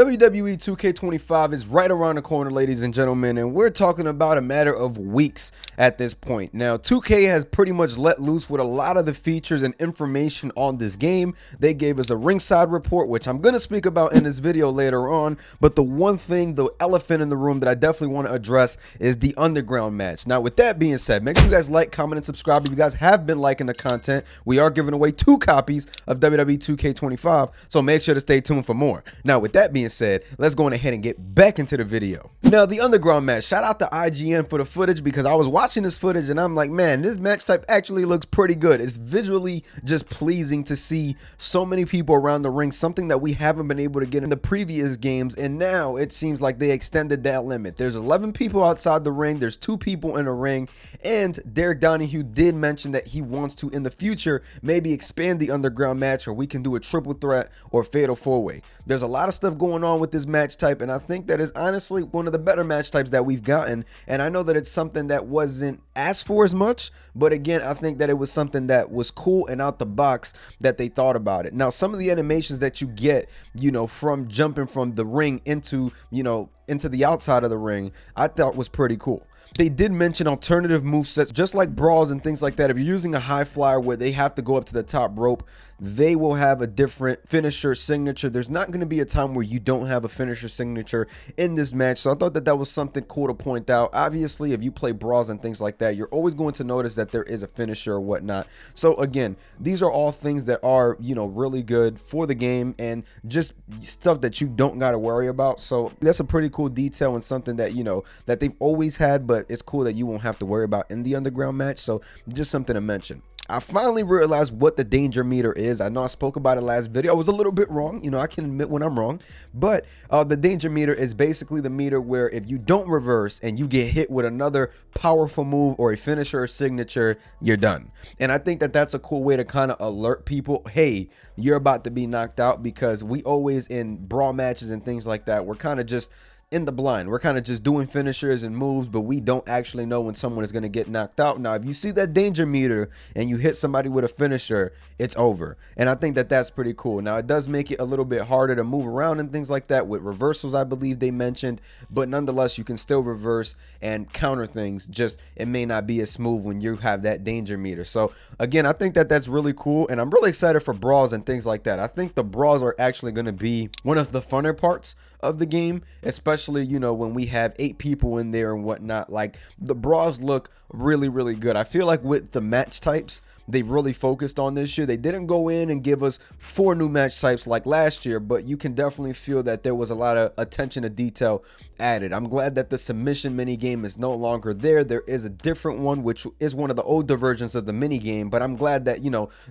WWE 2K25 is right around the corner, ladies and gentlemen, and we're talking about a matter of weeks at this point. Now, 2K has pretty much let loose with a lot of the features and information on this game. They gave us a ringside report, which I'm going to speak about in this video later on, but the one thing, the elephant in the room that I definitely want to address is the underground match. Now, with that being said, make sure you guys like, comment, and subscribe if you guys have been liking the content. We are giving away 2 copies of WWE 2K25, so make sure to stay tuned for more. Now, with that being said, let's go on ahead and get back into the video. Now, the underground match, shout out to IGN for the footage, because I was watching this footage and I'm like, man, this match type actually looks pretty good. It's visually just pleasing to see so many people around the ring, something that we haven't been able to get in the previous games, and now it seems like they extended that limit. There's 11 people outside the ring, there's 2 people in the ring, and Derek Donahue did mention that he wants to, in the future, maybe expand the underground match, or we can do a triple threat or fatal 4-way. There's a lot of stuff going on with this match type, and I think that is honestly one of the better match types that we've gotten, and I know that it's something that wasn't asked for as much, but again, I think that it was something that was cool and out the box that they thought about it. Now, some of the animations that you get, from jumping from the ring into the outside of the ring, I thought was pretty cool. They did mention alternative movesets, just like brawls and things like that. If you're using a high flyer where they have to go up to the top rope, they will have a different finisher signature. There's not going to be a time where you don't have a finisher signature in this match. So I thought that that was something cool to point out. Obviously, if you play brawls and things like that, you're always going to notice that there is a finisher or whatnot. So again, these are all things that are, really good for the game and just stuff that you don't got to worry about. So that's a pretty cool detail and something that, that they've always had, but it's cool that you won't have to worry about in the underground match. So just something to mention. I finally realized what the danger meter is. I know I spoke about it last video. I was a little bit wrong. I can admit when I'm wrong. But the danger meter is basically the meter where if you don't reverse and you get hit with another powerful move or a finisher or signature, you're done. And I think that that's a cool way to kind of alert people, hey, you're about to be knocked out, because we always in brawl matches and things like that, we're kind of just in the blind. We're kind of just doing finishers and moves, but we don't actually know when someone is going to get knocked out. Now, if you see that danger meter and you hit somebody with a finisher, it's over. And I think that that's pretty cool. Now, it does make it a little bit harder to move around and things like that with reversals, I believe they mentioned, but nonetheless, you can still reverse and counter things. Just it may not be as smooth when you have that danger meter. So again, I think that that's really cool, and I'm really excited for brawls and things like that. I think the brawls are actually going to be one of the funner parts of the game, especially when we have 8 people in there and whatnot. Like, the brawls look really, really good. I feel like with the match types, they've really focused on this year. They didn't go in and give us 4 new match types like last year, but you can definitely feel that there was a lot of attention to detail added. I'm glad that the submission mini game is no longer there. There is a different one, which is one of the older versions of the mini game, but I'm glad that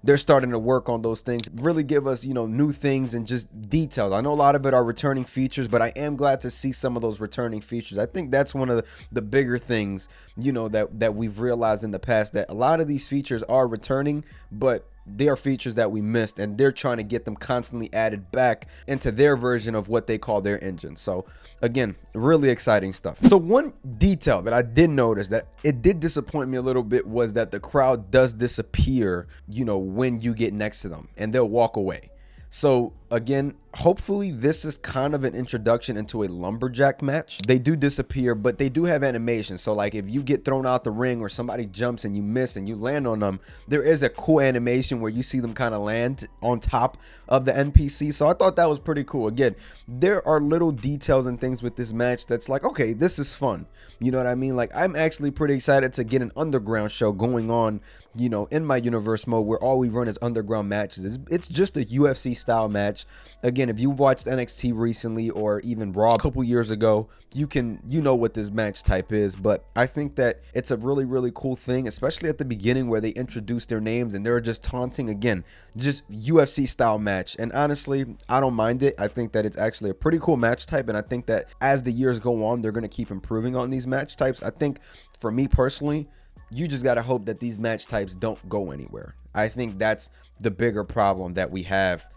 they're starting to work on those things, really give us new things and just details. I know a lot of it are returning features, but I am glad to see some of those returning features. I think that's one of the bigger things that we've realized in the past, that a lot of these features are returning, but they are features that we missed, and they're trying to get them constantly added back into their version of what they call their engine. So again, really exciting stuff. So one detail that I did notice that it did disappoint me a little bit was that the crowd does disappear, when you get next to them, and they'll walk away. So again, hopefully this is kind of an introduction into a lumberjack match. They do disappear, but they do have animation. So like if you get thrown out the ring or somebody jumps and you miss and you land on them, there is a cool animation where you see them kind of land on top of the NPC. So I thought that was pretty cool. Again, there are little details and things with this match that's like, okay, this is fun. You know what I mean? Like, I'm actually pretty excited to get an underground show going on, in my universe mode, where all we run is underground matches. It's just a UFC style match. Again, if you watched NXT recently or even Raw a couple years ago, you know what this match type is. But I think that it's a really, really cool thing, especially at the beginning where they introduce their names and they're just taunting. Again, just UFC style match. And honestly, I don't mind it. I think that it's actually a pretty cool match type, and I think that as the years go on, they're going to keep improving on these match types. I think for me personally, you just got to hope that these match types don't go anywhere. I think that's the bigger problem that we have,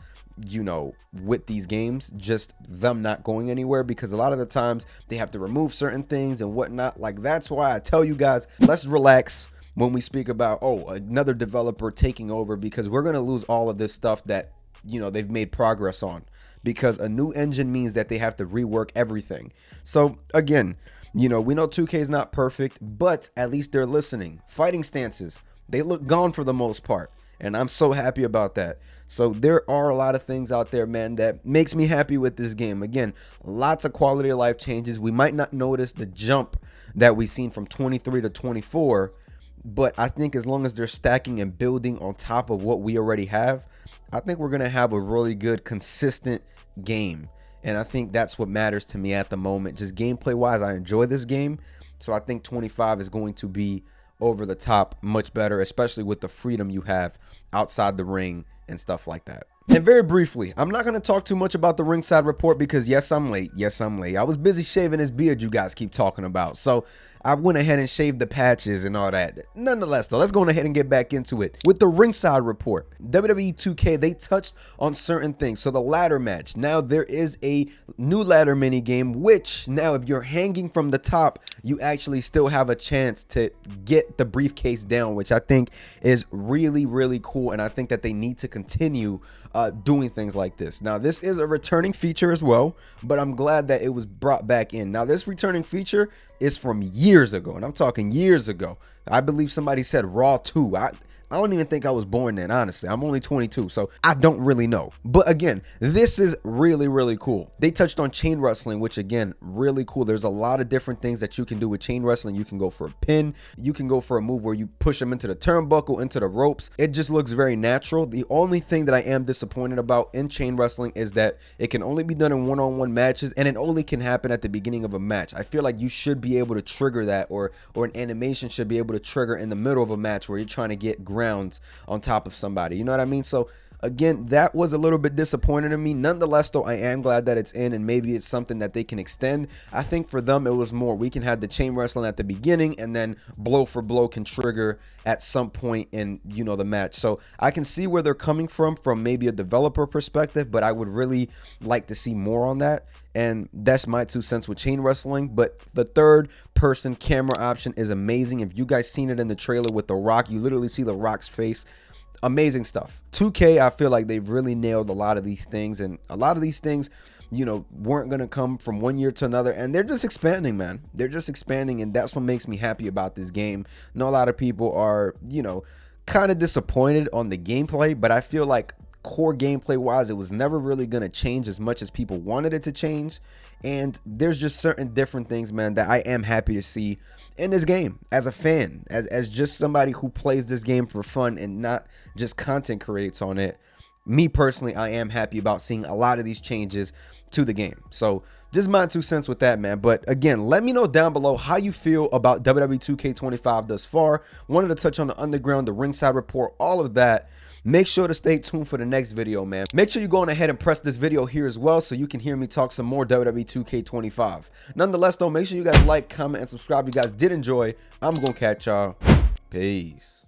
with these games, just them not going anywhere, because a lot of the times they have to remove certain things and whatnot. Like, that's why I tell you guys, let's relax when we speak about, another developer taking over, because we're going to lose all of this stuff that, they've made progress on. because a new engine means that they have to rework everything. So again, you know, we know 2K is not perfect, but at least they're listening. Fighting stances, they look gone for the most part, and I'm so happy about that. So there are a lot of things out there, man, that makes me happy with this game. Again, lots of quality of life changes. We might not notice the jump that we've seen from 23 to 24, but I think as long as they're stacking and building on top of what we already have, I think we're going to have a really good, consistent game. And I think that's what matters to me at the moment. Just gameplay wise, I enjoy this game. So I think 25 is going to be over the top, much better, especially with the freedom you have outside the ring and stuff like that. And very briefly, I'm not going to talk too much about the ringside report because yes, I'm late. Yes, I'm late. I was busy shaving this beard you guys keep talking about. So I went ahead and shaved the patches and all that. Nonetheless, though, let's go ahead and get back into it. With the ringside report, WWE 2K, they touched on certain things. So the ladder match. Now there is a new ladder mini game, which now if you're hanging from the top, you actually still have a chance to get the briefcase down, which I think is really, really cool. And I think that they need to continue doing things like this. Now, this is a returning feature as well, but I'm glad that it was brought back in. Now, this returning feature is from years ago, and I'm talking years ago. I believe somebody said Raw 2. I don't even think I was born then, honestly. I'm only 22, so I don't really know. But again, this is really, really cool. They touched on chain wrestling, which again, really cool. There's a lot of different things that you can do with chain wrestling. You can go for a pin. You can go for a move where you push them into the turnbuckle, into the ropes. It just looks very natural. The only thing that I am disappointed about in chain wrestling is that it can only be done in one-on-one matches, and it only can happen at the beginning of a match. I feel like you should be able to trigger that, or an animation should be able to trigger in the middle of a match where you're trying to get grounds on top of somebody, you know what I mean? So again, that was a little bit disappointing to me. Nonetheless, though, I am glad that it's in, and maybe it's something that they can extend. I think for them, it was more, we can have the chain wrestling at the beginning, and then blow for blow can trigger at some point in, you know, the match. So I can see where they're coming from maybe a developer perspective, but I would really like to see more on that. And that's my 2 cents with chain wrestling. But the third person camera option is amazing. If you guys seen it in the trailer with The Rock, you literally see The Rock's face. Amazing stuff. 2K, I feel like they've really nailed a lot of these things, and a lot of these things, you know, weren't going to come from one year to another, and they're just expanding, man. They're just expanding, and that's what makes me happy about this game. I know a lot of people are, you know, kind of disappointed on the gameplay, but I feel like core gameplay wise, it was never really going to change as much as people wanted it to change. And there's just certain different things, man, that I am happy to see in this game as a fan, as just somebody who plays this game for fun and not just content creates on it. Me personally, I am happy about seeing a lot of these changes to the game. So just my 2 cents with that, man. But again, let me know down below how you feel about WWE 2K25 thus far. Wanted to touch on the underground, the ringside report, all of that. Make sure to stay tuned for the next video, man. Make sure you go on ahead and press this video here as well so you can hear me talk some more WWE 2K25. Nonetheless, though, make sure you guys like, comment, and subscribe if you guys did enjoy. I'm going to catch y'all. Peace.